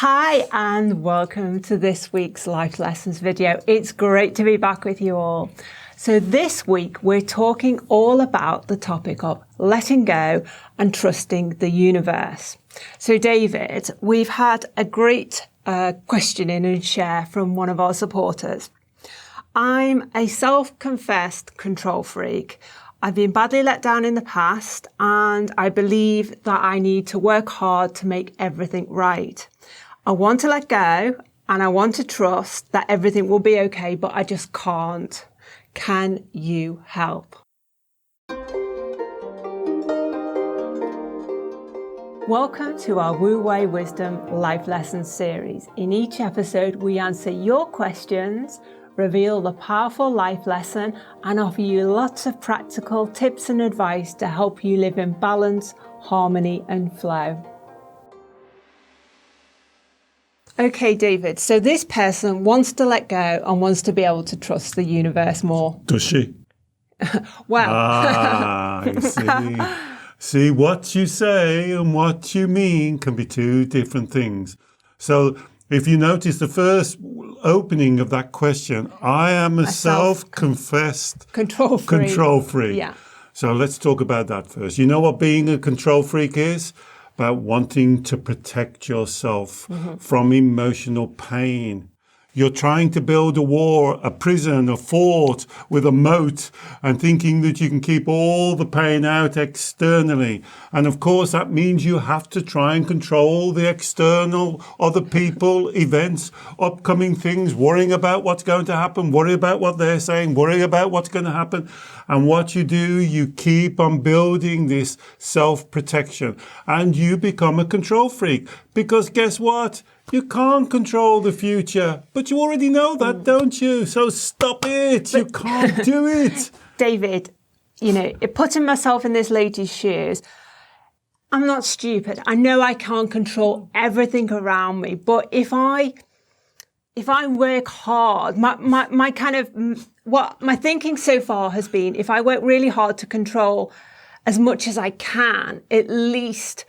Hi and welcome to this week's Life Lessons video. It's great to be back with you all. So this week we're talking all about the topic of letting go and trusting the universe. So David, we've had a great question in and share from one of our supporters. I'm a self-confessed control freak. I've been badly let down in the past and I believe that I need to work hard to make everything right. I want to let go and I want to trust that everything will be okay, but I just can't. Can you help? Welcome to our Wu-Wei Wisdom Life Lessons series. In each episode, we answer your questions, reveal the powerful life lesson, and offer you lots of practical tips and advice to help you live in balance, harmony, and flow. Okay, David, so this person wants to let go and wants to be able to trust the universe more. Does she? Well. I see. See, what you say and what you mean can be two different things. So if you notice the first opening of that question, I am a self-confessed control freak. Yeah. So let's talk about that first. You know what being a control freak is? About wanting to protect yourself from emotional pain. You're trying to build a wall, a prison, a fort with a moat and thinking that you can keep all the pain out externally. And of course, that means you have to try and control the external, other people, events, upcoming things, worrying about what's going to happen, worry about what they're saying, worry about what's going to happen. And what you do, you keep on building this self-protection and you become a control freak. Because guess what? You can't control the future, but you already know that, don't you? So stop it. You can't do it. David, you know, putting myself in this lady's shoes, I'm not stupid. I know I can't control everything around me, but if I work hard, my kind of, what my thinking so far has been, if I work really hard to control as much as I can, at least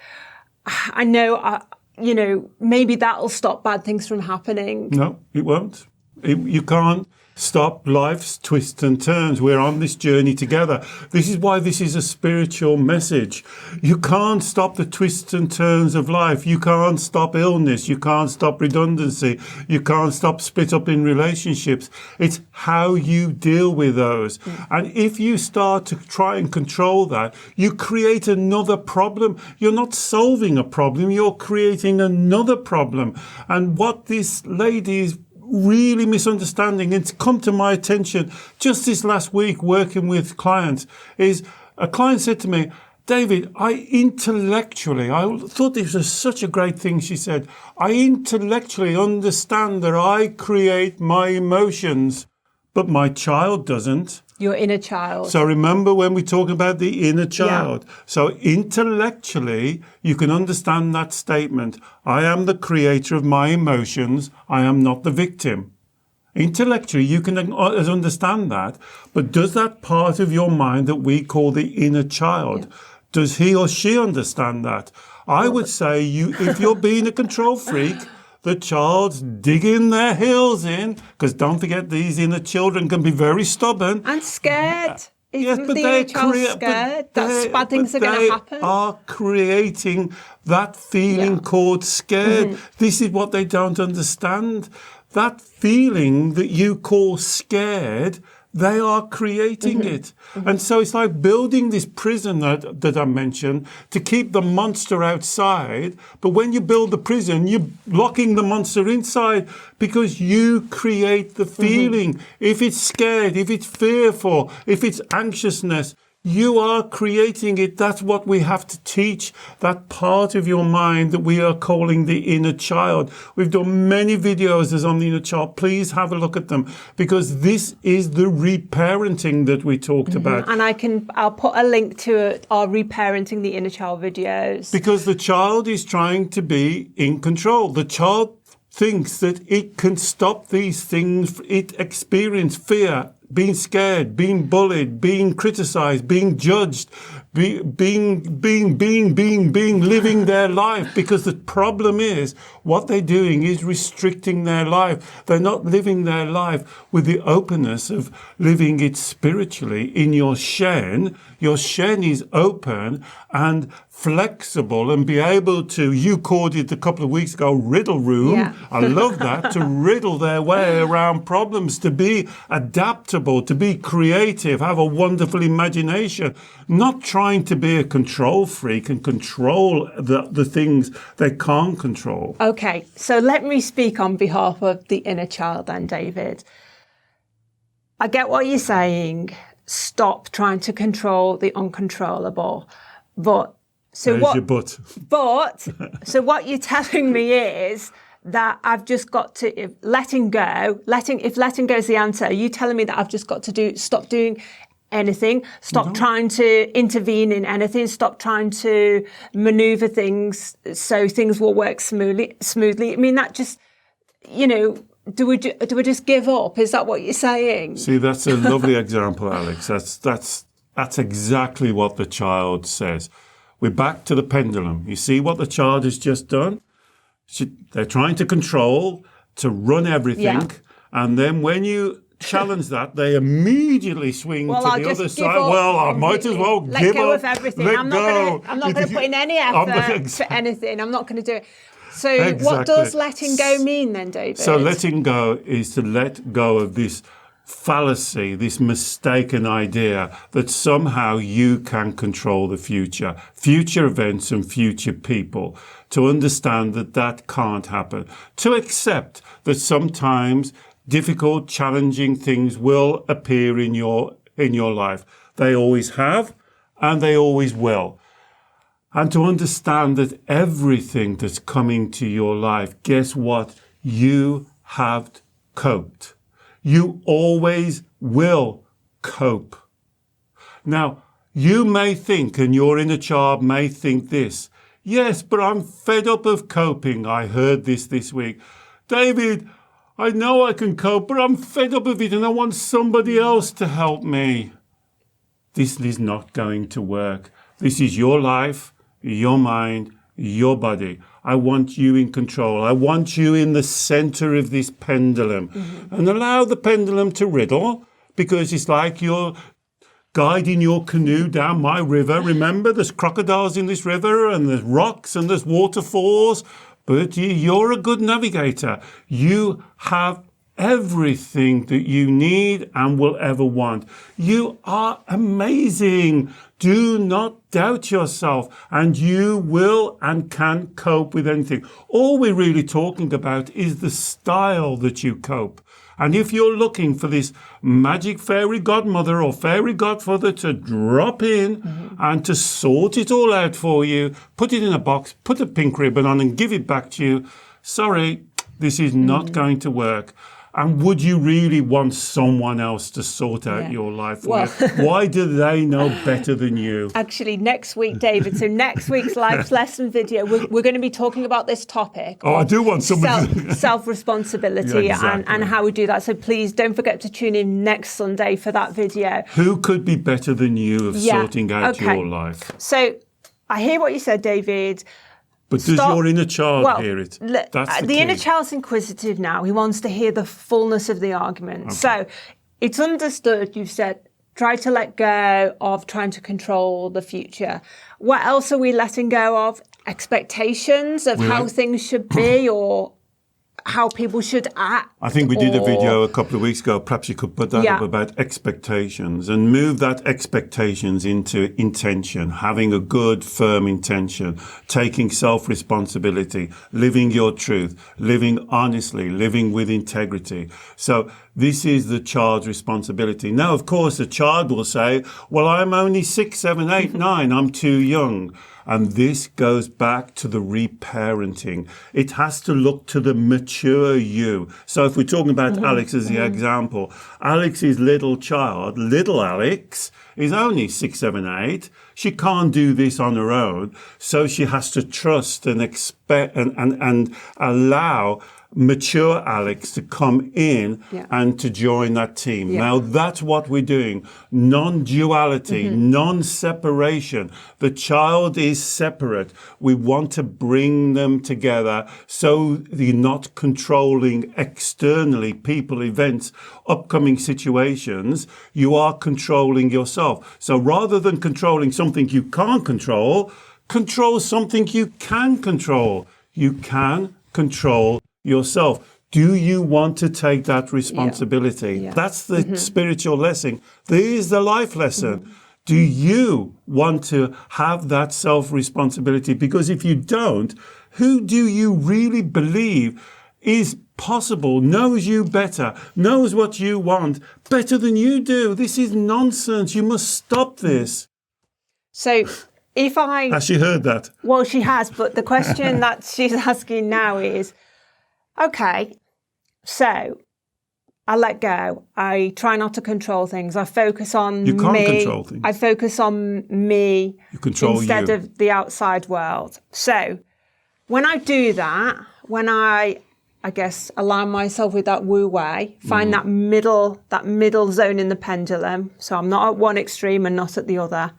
I know you know, maybe that'll stop bad things from happening. No, it won't. You can't stop life's twists and turns. We're on this journey together. This is why this is a spiritual message. You can't stop the twists and turns of life. You can't stop illness. You can't stop redundancy. You can't stop split up in relationships. It's how you deal with those. And if you start to try and control that, you create another problem. You're not solving a problem. You're creating another problem. And what this lady is really misunderstanding, it's come to my attention just this last week working with clients, is a client said to me, David, I thought this was such a great thing, she said, I intellectually understand that I create my emotions, but my child doesn't. Your inner child. So remember when we talk about the inner child. Yeah. So intellectually, you can understand that statement. I am the creator of my emotions. I am not the victim. Intellectually, you can understand that. But does that part of your mind that we call the inner child, does he or she understand that? I would say if you're being a control freak, the child's digging their heels in, because don't forget these inner children can be very stubborn. And scared. Yes, but they're scared that bad things are going to happen. They are creating that feeling called scared. This is what they don't understand. That feeling that you call scared, they are creating it. And so it's like building this prison that I mentioned to keep the monster outside. But when you build the prison, you're locking the monster inside because you create the feeling. If it's scared, if it's fearful, if it's anxiousness, you are creating it. That's what we have to teach, that part of your mind that we are calling the inner child. We've done many videos on the inner child. Please have a look at them, because this is the reparenting that we talked about. And I'll put a link to our reparenting the inner child videos. Because the child is trying to be in control. The child thinks that it can stop these things. It experiences fear, being scared, being bullied, being criticized, being judged, living their life. Because the problem is, what they're doing is restricting their life. They're not living their life with the openness of living it spiritually. In your Shen is open and flexible and be able to, you called it a couple of weeks ago, riddle room. Yeah. I love that, to riddle their way around problems, to be adaptable, to be creative, have a wonderful imagination, not trying to be a control freak and control the things they can't control. Okay, so let me speak on behalf of the inner child then, David. I get what you're saying. Stop trying to control the uncontrollable. But so There's what? Your butt. But so what you're telling me is that I've just got to, if letting go is the answer, are you telling me that I've just got to stop doing anything, stop trying to intervene in anything, stop trying to maneuver things so things will work smoothly? I mean, that just, do we just give up? Is that what you're saying? See, that's a lovely example, Alex. That's exactly what the child says. We're back to the pendulum. You see what the child has just done? They're trying to control, to run everything. And then when you challenge that, they immediately swing to the other side. Well, I might as well give up. Let go of everything. I'm not going to put in any effort to anything. I'm not going to do it. So Exactly. What does letting go mean then, David? So letting go is to let go of this fallacy, this mistaken idea that somehow you can control the future events and future people, to understand that that can't happen, to accept that sometimes difficult, challenging things will appear in your life. They always have, and they always will. And to understand that everything that's coming to your life, guess what? You have coped. You always will cope. Now, you may think, and your inner child may think this, yes, but I'm fed up of coping. I heard this week. David, I know I can cope, but I'm fed up of it and I want somebody else to help me. This is not going to work. This is your life, your mind, your body. I want you in control. I want you in the center of this pendulum. And allow the pendulum to riddle, because it's like you're guiding your canoe down my river. Remember, there's crocodiles in this river and there's rocks and there's waterfalls, but you're a good navigator. You have everything that you need and will ever want. You are amazing. Do not doubt yourself, and you will and can cope with anything. All we're really talking about is the style that you cope. And if you're looking for this magic fairy godmother or fairy godfather to drop in and to sort it all out for you, put it in a box, put a pink ribbon on and give it back to you, sorry, this is not going to work. And would you really want someone else to sort out your life for you? Why do they know better than you? Actually, next week, David, so next week's life lesson video, we're going to be talking about this topic. Oh, I do want somebody self-responsibility and how we do that. So please don't forget to tune in next Sunday for that video. Who could be better than you of sorting out your life? So I hear what you said, David. But does your inner child hear it? That's the inner child's inquisitive now. He wants to hear the fullness of the argument. Okay. So it's understood, you've said, try to let go of trying to control the future. What else are we letting go of? Expectations of how things should be or how people should act. I think we did a video a couple of weeks ago. Perhaps you could put that up about expectations and move that expectations into intention, having a good, firm intention, taking self-responsibility, living your truth, living honestly, living with integrity. So this is the child's responsibility. Now, of course, the child will say, well, I'm only 6, 7, 8, 9. I'm too young. And this goes back to the reparenting. It has to look to the mature you. So if we're talking about Alex as the example, Alex's little child, little Alex, is only 6, 7, 8. She can't do this on her own. So she has to trust and expect and allow mature Alex to come in and to join that team. Now, that's what we're doing. Non-duality, non-separation. The child is separate. We want to bring them together so you're not controlling externally people, events, upcoming situations. You are controlling yourself. So rather than controlling something you can't control something you can control. You can control yourself. Do you want to take that responsibility? Yeah. That's the spiritual lesson. There is the life lesson. Do you want to have that self-responsibility? Because if you don't, who do you really believe is possible, knows you better, knows what you want better than you do? This is nonsense. You must stop this. So has she heard that? Well, she has, but the question that she's asking now is, okay, so I let go. I try not to control things. I focus on You can't control things. I focus on me instead of the outside world. So when I do that, when I guess align myself with that Wu-Wei, find that middle zone in the pendulum. So I'm not at one extreme and not at the other.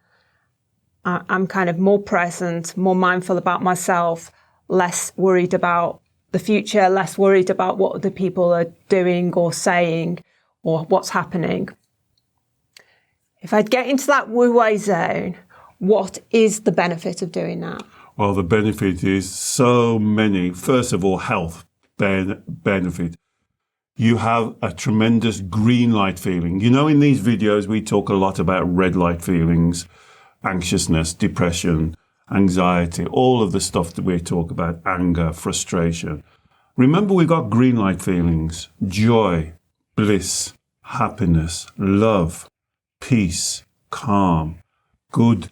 I'm kind of more present, more mindful about myself, less worried about the future, less worried about what other people are doing or saying or what's happening. If I get into that Wu-Wei zone, what is the benefit of doing that? Well, the benefit is so many. First of all, health benefit. You have a tremendous green light feeling. You know, in these videos, we talk a lot about red light feelings, anxiousness, depression, anxiety, all of the stuff that we talk about, anger, frustration. Remember, we've got green light feelings, joy, bliss, happiness, love, peace, calm, good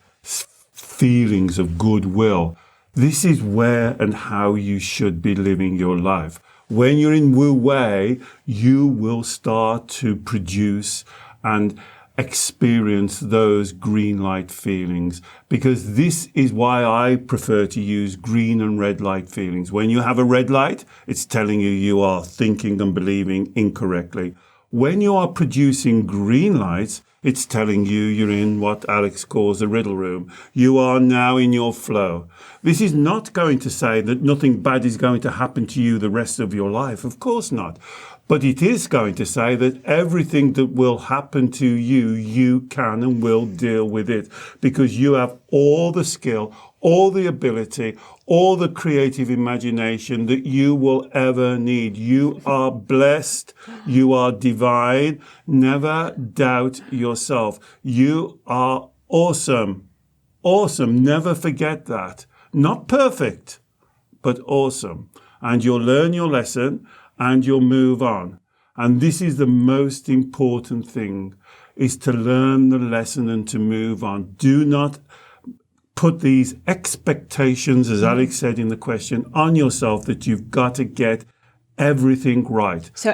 feelings of goodwill. This is where and how you should be living your life. When you're in Wu-Wei, you will start to produce and experience those green light feelings, because this is why I prefer to use green and red light feelings. When you have a red light, it's telling you are thinking and believing incorrectly. When you are producing green lights, it's telling you you're in what Alex calls the riddle room. You are now in your flow. This is not going to say that nothing bad is going to happen to you the rest of your life. Of course not. But it is going to say that everything that will happen to you, you can and will deal with it, because you have all the skill, all the ability, all the creative imagination that you will ever need. You are blessed. You are divine. Never doubt yourself. You are awesome. Awesome. Never forget that. Not perfect, but awesome. And you'll learn your lesson and you'll move on. And this is the most important thing, is to learn the lesson and to move on. Do not put these expectations, as Alex said in the question, on yourself that you've got to get everything right. So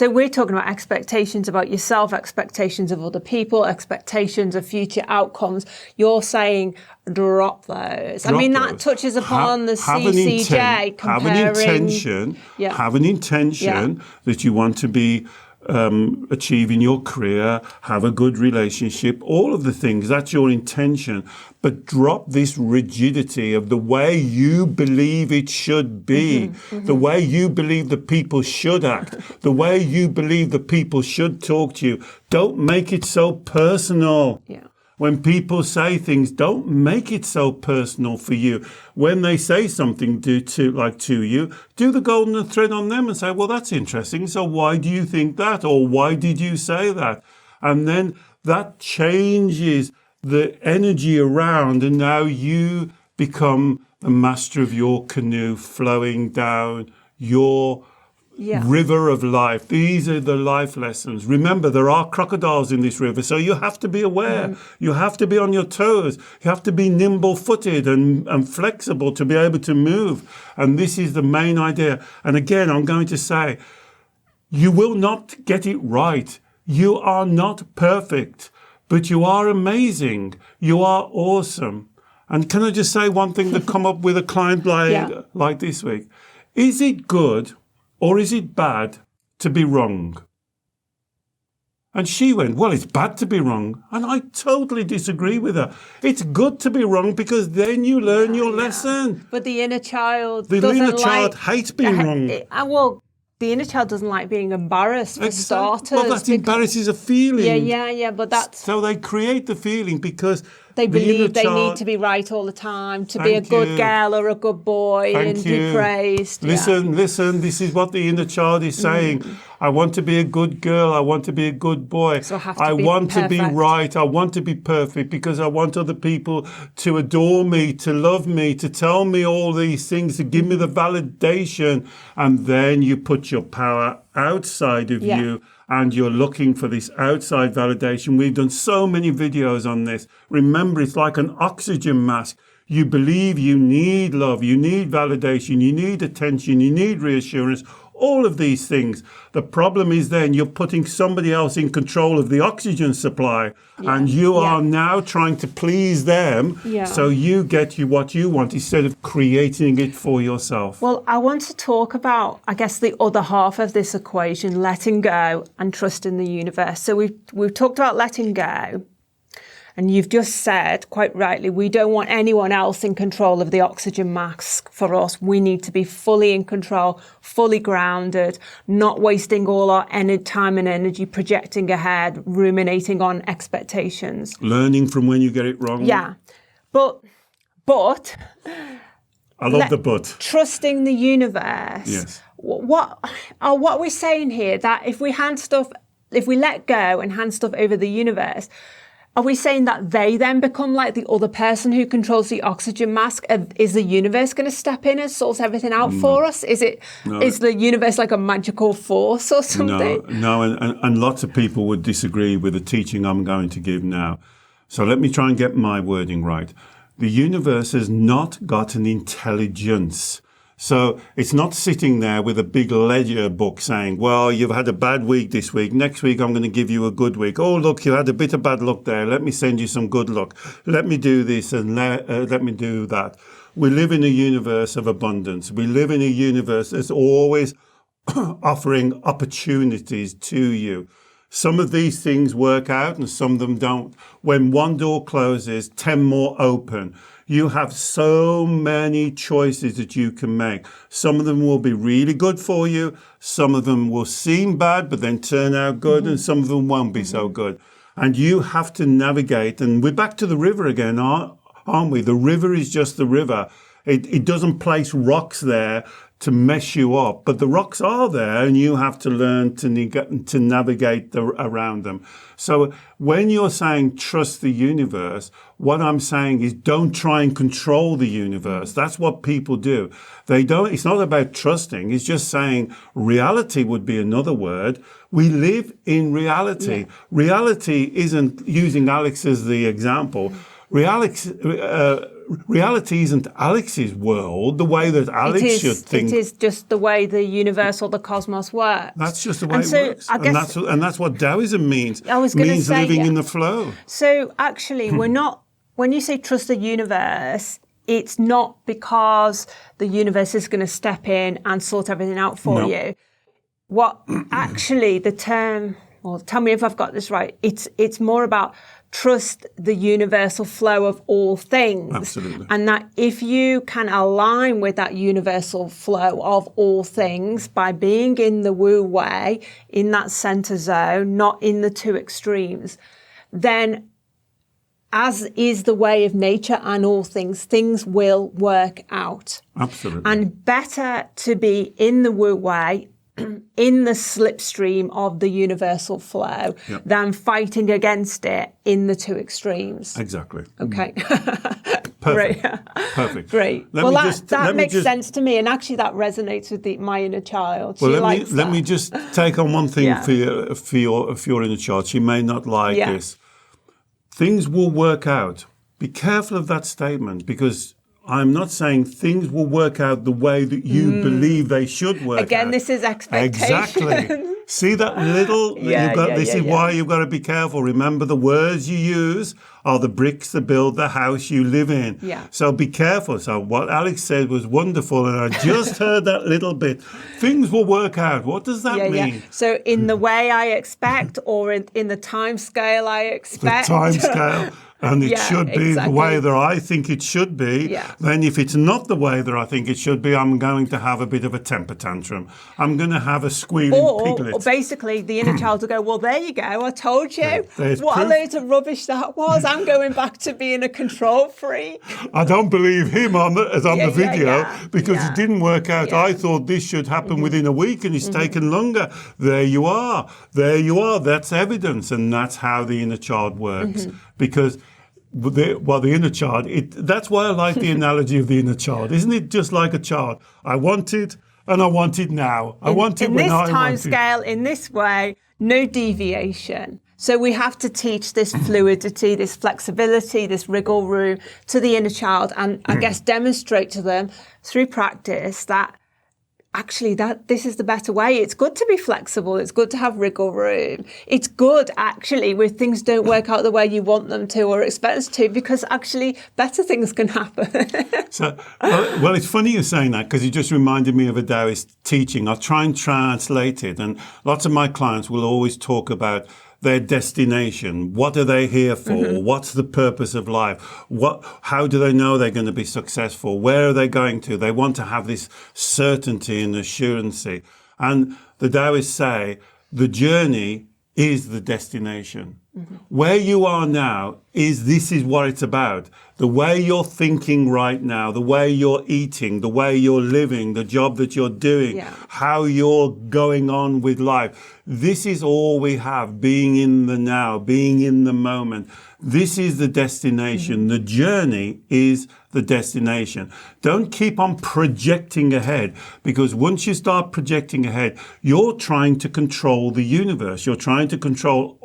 we're talking about expectations about yourself, expectations of other people, expectations of future outcomes. You're saying drop those. That touches upon the CCJ. Have an intention that you want to be achieve in your career, have a good relationship, all of the things. That's your intention. But drop this rigidity of the way you believe it should be, the way you believe the people should act, the way you believe the people should talk to you. Don't make it so personal. Yeah. When people say things, don't make it so personal for you. When they say something to you, do the golden thread on them and say, well, that's interesting. So why do you think that? Or why did you say that? And then that changes the energy around, and now you become the master of your canoe flowing down your river of life. These are the life lessons. Remember, there are crocodiles in this river, so you have to be aware. You have to be on your toes. You have to be nimble-footed and flexible to be able to move. And this is the main idea. And again, I'm going to say, you will not get it right. You are not perfect. but you are amazing. You are awesome. And can I just say one thing that come up with a client like this week? Is it good or is it bad to be wrong? And she went, well, it's bad to be wrong. And I totally disagree with her. It's good to be wrong because then you learn your lesson. But the inner child hates being wrong. The inner child doesn't like being embarrassed, for starters. Well, that embarrasses a feeling. Yeah, but that's... So they create the feeling because they believe they need to be right all the time, to be a good girl or a good boy and be praised. Listen, this is what the inner child is saying. I want to be a good girl. I want to be a good boy. So I want to be right. I want to be perfect because I want other people to adore me, to love me, to tell me all these things, to give me the validation. And then you put your power outside of you and you're looking for this outside validation. We've done so many videos on this. Remember, it's like an oxygen mask. You believe you need love, you need validation, you need attention, you need reassurance, all of these things. The problem is then you're putting somebody else in control of the oxygen supply and you are now trying to please them so you get what you want instead of creating it for yourself. Well, I want to talk about, I guess, the other half of this equation, letting go and trusting the universe. So we've talked about letting go. And you've just said, quite rightly, we don't want anyone else in control of the oxygen mask for us. We need to be fully in control, fully grounded, not wasting all our time and energy projecting ahead, ruminating on expectations. Learning from when you get it wrong. Yeah. But I love the but. Trusting the universe. Yes. What we're saying here, that if we let go and hand stuff over the universe, are we saying that they then become like the other person who controls the oxygen mask? Is the universe going to step in and sort everything out for us? Is the universe like a magical force or something? No, and lots of people would disagree with the teaching I'm going to give now. So let me try and get my wording right. The universe has not got an intelligence. So it's not sitting there with a big ledger book saying, well, you've had a bad week this week. Next week, I'm going to give you a good week. Oh, look, you had a bit of bad luck there. Let me send you some good luck. Let me do this and let me do that. We live in a universe of abundance. We live in a universe that's always offering opportunities to you. Some of these things work out and some of them don't. When one door closes, 10 more open. You have so many choices that you can make. Some of them will be really good for you. Some of them will seem bad, but then turn out good. And some of them won't be so good. And you have to navigate. And we're back to the river again, aren't we? The river is just the river. It doesn't place rocks there to mess you up, but the rocks are there and you have to learn to navigate around them. So when you're saying trust the universe, what I'm saying is don't try and control the universe. That's what people do. It's not about trusting. It's just saying reality would be another word. We live in reality. Yeah. Reality isn't, using Alex as the example, reality isn't Alex's world, the way that Alex should think. It is just the way the universe or the cosmos works. That's just the way it works. And that's what Taoism means. Means living in the flow. So actually, we're not, when you say trust the universe, it's not because the universe is going to step in and sort everything out for you. What actually the term, well, tell me if I've got this right, it's more about trust the universal flow of all things. Absolutely. And that if you can align with that universal flow of all things by being in the Wu-Wei, in that center zone, not in the two extremes, then as is the way of nature and all things, things will work out. Absolutely. And better to be in the Wu-Wei, in the slipstream of the universal flow than fighting against it in the two extremes. Exactly. Okay. Perfect. Great. Perfect. Great. That makes sense to me, and actually that resonates with my inner child. Let me just take on one thing for your inner child. She may not like this. Things will work out. Be careful of that statement, because I'm not saying things will work out the way that you believe they should work out. Again, this is expectation. Exactly. See that little, this is why you've got to be careful. Remember, the words you use are the bricks that build the house you live in. Yeah. So be careful. So what Alex said was wonderful, and I just heard that little bit. Things will work out. What does that mean? Yeah. So in the way I expect, or in the time scale I expect. The time scale. And it should be the way that I think it should be. Yeah. Then if it's not the way that I think it should be, I'm going to have a bit of a temper tantrum. I'm going to have a squealing piglet. Or basically the inner child will go, well, there you go. I told you. What a load of rubbish that was. I'm going back to being a control freak. I don't believe him on the video because it didn't work out. Yeah. I thought this should happen within a week and it's taken longer. There you are. There you are. That's evidence. And that's how the inner child works. Because the inner child, that's why I like the analogy of the inner child. Isn't it just like a child? I want it and I want it now. I want it when I want it. In this time scale, in this way, no deviation. So we have to teach this fluidity, this flexibility, this wriggle room to the inner child, and I guess demonstrate to them through practice that actually this is the better way. It's good to be flexible. It's good to have wriggle room. It's good actually when things don't work out the way you want them to or expect to, because actually better things can happen. So, well, it's funny you're saying that because it just reminded me of a Taoist teaching. I'll try and translate it, and lots of my clients will always talk about their destination. What are they here for? What's the purpose of life? How do they know they're going to be successful? Where are they going to? They want to have this certainty and assurancy. And the Taoists say the journey is the destination. Where you are now this is what it's about. The way you're thinking right now, the way you're eating, the way you're living, the job that you're doing, how you're going on with life. This is all we have, being in the now, being in the moment. This is the destination. The journey is the destination. Don't keep on projecting ahead, because once you start projecting ahead, you're trying to control the universe. You're trying to control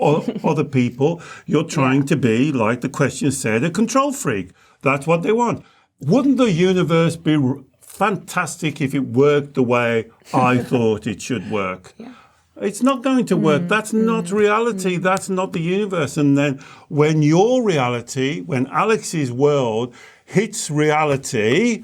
other people. You're trying to be, like the question said, a control freak. That's what they want. Wouldn't the universe be fantastic if it worked the way I thought it should work? It's not going to work. That's not reality. That's not the universe. And then when your reality, when Alex's world hits reality,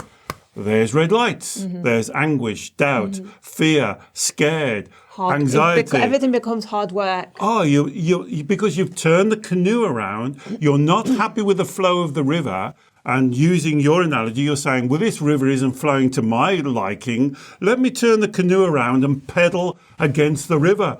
there's red lights. There's anguish, doubt, fear, scared, anxiety. Everything becomes hard work. Oh, you because you've turned the canoe around. You're not happy with the flow of the river. And using your analogy, you're saying, well, this river isn't flowing to my liking. Let me turn the canoe around and pedal against the river.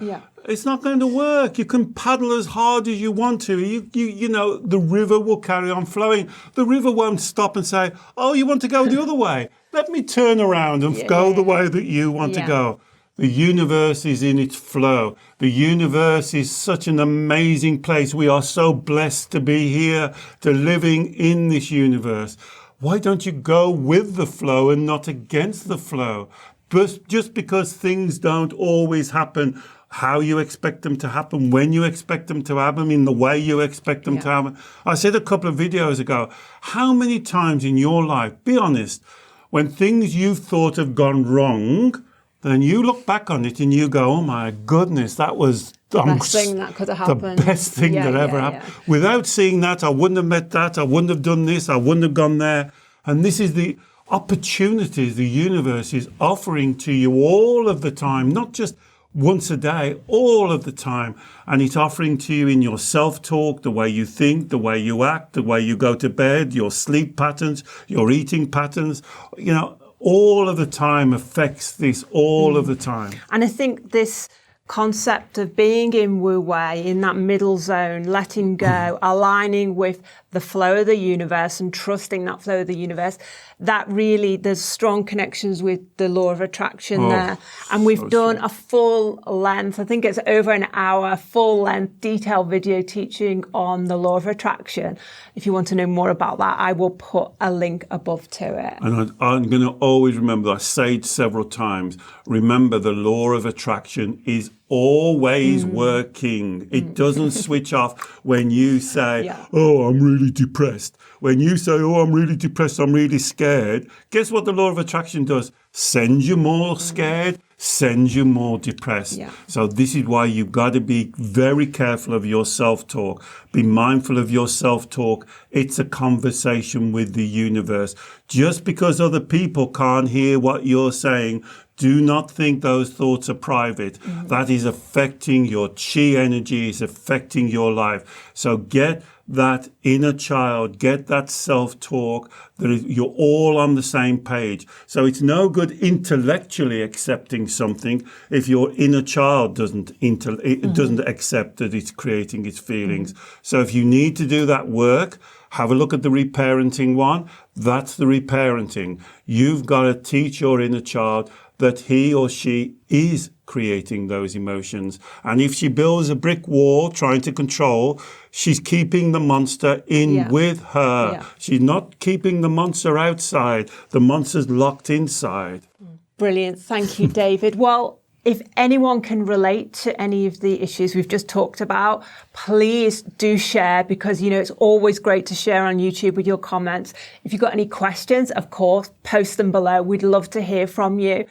It's not going to work. You can paddle as hard as you want to. You know, the river will carry on flowing. The river won't stop and say, oh, you want to go the other way. Let me turn around and go the way that you want to go. The universe is in its flow. The universe is such an amazing place. We are so blessed to be here, to living in this universe. Why don't you go with the flow and not against the flow? But just because things don't always happen how you expect them to happen, when you expect them to happen, in the way you expect them to happen. I said a couple of videos ago, how many times in your life, be honest, when things you've thought have gone wrong, then you look back on it and you go, oh my goodness, that was the best thing that could have happened. The best thing that ever happened. Without seeing that, I wouldn't have met that, I wouldn't have done this, I wouldn't have gone there. And this is the opportunities the universe is offering to you all of the time, not just once a day, all of the time. And it's offering to you in your self-talk, the way you think, the way you act, the way you go to bed, your sleep patterns, your eating patterns, you know, all of the time affects this all of the time. And I think this concept of being in Wu-Wei, in that middle zone, letting go, aligning with the flow of the universe and trusting that flow of the universe, that really, there's strong connections with the law of attraction there. And we've done a full length, I think it's over an hour, full length, detailed video teaching on the law of attraction. If you want to know more about that, I will put a link above to it. And I'm going to always remember, I say it several times, remember the law of attraction is always working. It doesn't switch off when you say, oh, I'm really depressed. When you say, oh, I'm really depressed, I'm really scared, guess what the law of attraction does? Sends you more scared, sends you more depressed. So this is why you've got to be very careful of your self-talk. Be mindful of your self-talk. It's a conversation with the universe. Just because other people can't hear what you're saying, do not think those thoughts are private. That is affecting your chi energy, is affecting your life. So get that inner child, get that self-talk, that you're all on the same page. So it's no good intellectually accepting something if your inner child doesn't accept that it's creating its feelings. So if you need to do that work, have a look at the reparenting one. That's the reparenting. You've got to teach your inner child that he or she is creating those emotions. And if she builds a brick wall trying to control, she's keeping the monster in with her. She's not keeping the monster outside. The monster's locked inside. Brilliant. Thank you, David. Well, if anyone can relate to any of the issues we've just talked about, please do share, because, it's always great to share on YouTube with your comments. If you've got any questions, of course, post them below. We'd love to hear from you.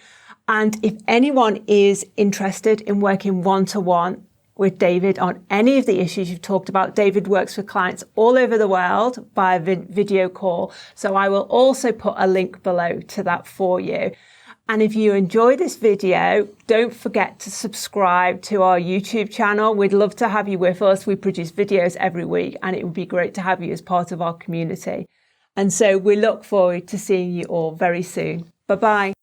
And if anyone is interested in working one-to-one with David on any of the issues you've talked about, David works with clients all over the world by video call. So I will also put a link below to that for you. And if you enjoy this video, don't forget to subscribe to our YouTube channel. We'd love to have you with us. We produce videos every week, and it would be great to have you as part of our community. And so we look forward to seeing you all very soon. Bye-bye.